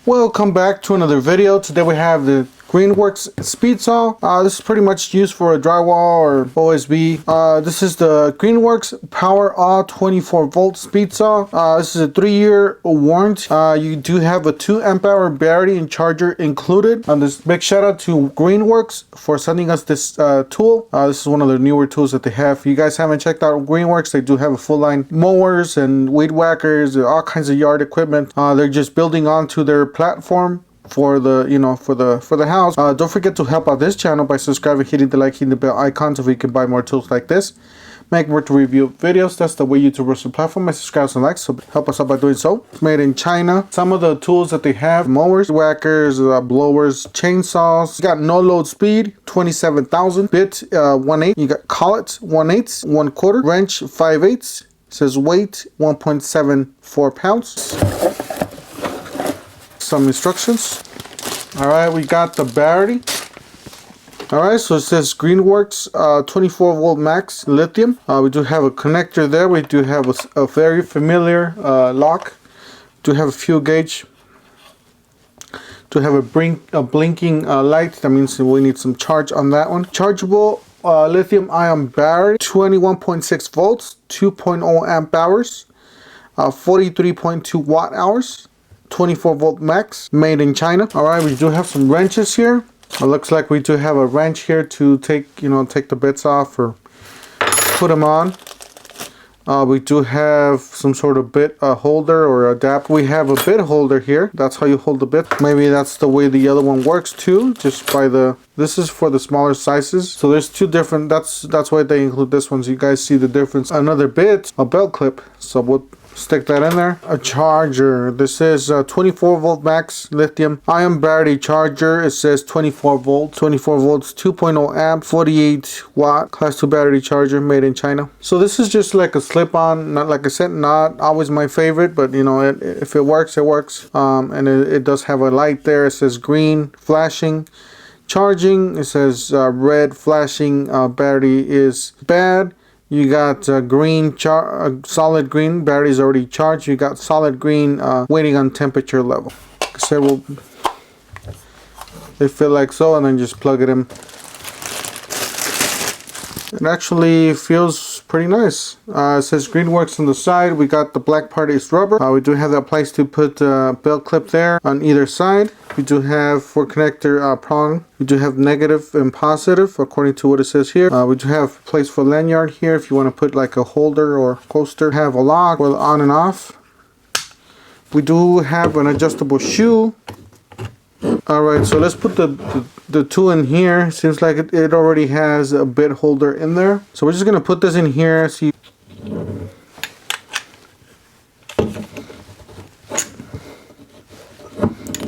Welcome back to another video. Today we have the Greenworks Speedsaw. This is pretty much used for a drywall or OSB. This is the Greenworks Power Awe 24 volt Speedsaw. This is a 3-year warranty. You do have a 2 amp hour battery and charger included. This big shout out to Greenworks for sending us this tool. This is one of the newer tools that they have. If you guys haven't checked out Greenworks, they do have a full line mowers and weed whackers, all kinds of yard equipment. They're just building onto their platform for the for the house. Don't forget to help out this channel by subscribing, hitting the like, hitting the bell icon so we can buy more tools like this, make more to review videos. That's the way YouTubers and platform. Subscribe and like, so help us out by doing so. It's made in China. Some of the tools that they have: mowers, whackers, blowers, chainsaws. You got no load speed 27,000, bit 1/8. You got collet 1/8, 1/4, wrench 5/8. It says weight 1.74 pounds. Some instructions. All right, we got the battery. All right, so it says Greenworks 24 volt max lithium. We do have a connector there. We do have a very familiar lock. Do have a fuel gauge. Do have a blinking light. That means we need some charge on that one. Chargeable lithium ion battery, 21.6 volts, 2.0 amp hours, 43.2 watt hours. 24 volt max, made in China. All right, we do have some wrenches here. It looks like we do have a wrench here to take the bits off or put them on. We do have some sort of bit holder or adapter. We have a bit holder here. That's how you hold the bit. Maybe that's the way the other one works too, just by the, this is for the smaller sizes. So there's two different, that's why they include this one, so you guys see the difference. Another bit, a belt clip, so we'll stick that in there. A charger. This is 24 volt max lithium ion battery charger. It says 24 volts, 2.0 amp, 48 watt class 2 battery charger, made in China. So this is just like a slip-on. Not, like I said, not always my favorite, but if it works, it works. And it does have a light there. It says green flashing. Charging. It says red flashing. Battery is bad. You got green, solid green, battery's already charged. You got solid green, waiting on temperature level. Like I said, they fit like so, and then just plug it in. It actually feels pretty nice. It says Greenworks on the side. We got the black part is rubber. We do have that place to put a belt clip there on either side. We do have for connector prong. We do have negative and positive according to what it says here. We do have place for lanyard here if you want to put like a holder or coaster. Have a lock with on and off. We do have an adjustable shoe. Alright, so let's put the tool in here. Seems like it already has a bit holder in there. So we're just going to put this in here. See.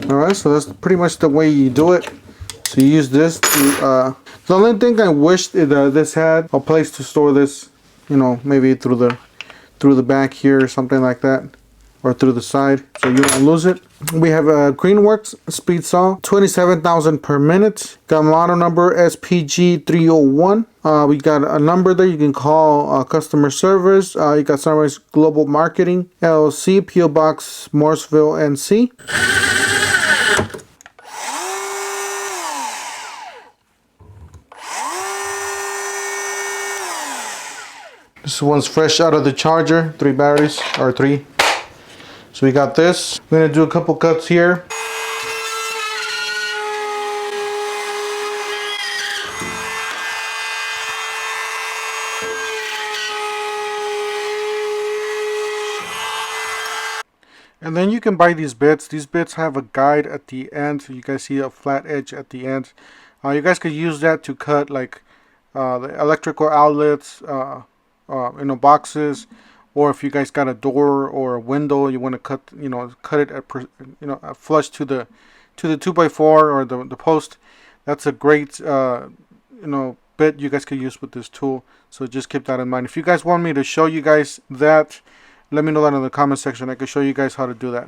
Alright, so that's pretty much the way you do it. So you use this to, the only thing I wish this had a place to store this, maybe through the back here or something like that. Or through the side, so you don't lose it. We have a Greenworks Speedsaw, 27,000 per minute. Got model number SPG301. We got a number there you can call customer service. You got Sunrise Global Marketing LLC, PO Box Morrisville, NC. This one's fresh out of the charger. 3 batteries or 3. So we got this. I'm going to do a couple cuts here. And then you can buy these bits. These bits have a guide at the end. So you guys see a flat edge at the end. You guys could use that to cut like the electrical outlets, boxes. Or if you guys got a door or a window, you want to cut it at flush to the 2x4 or the post. That's a great bit you guys could use with this tool. So just keep that in mind. If you guys want me to show you guys that, let me know that in the comment section. I can show you guys how to do that.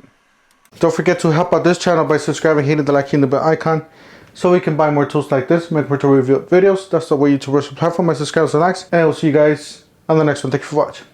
Don't forget to help out this channel by subscribing, hitting the like, hitting the bell icon, so we can buy more tools like this, make more to review videos. That's the way YouTubers and platform. Subscribe and likes, and we'll see you guys on the next one. Thank you for watching.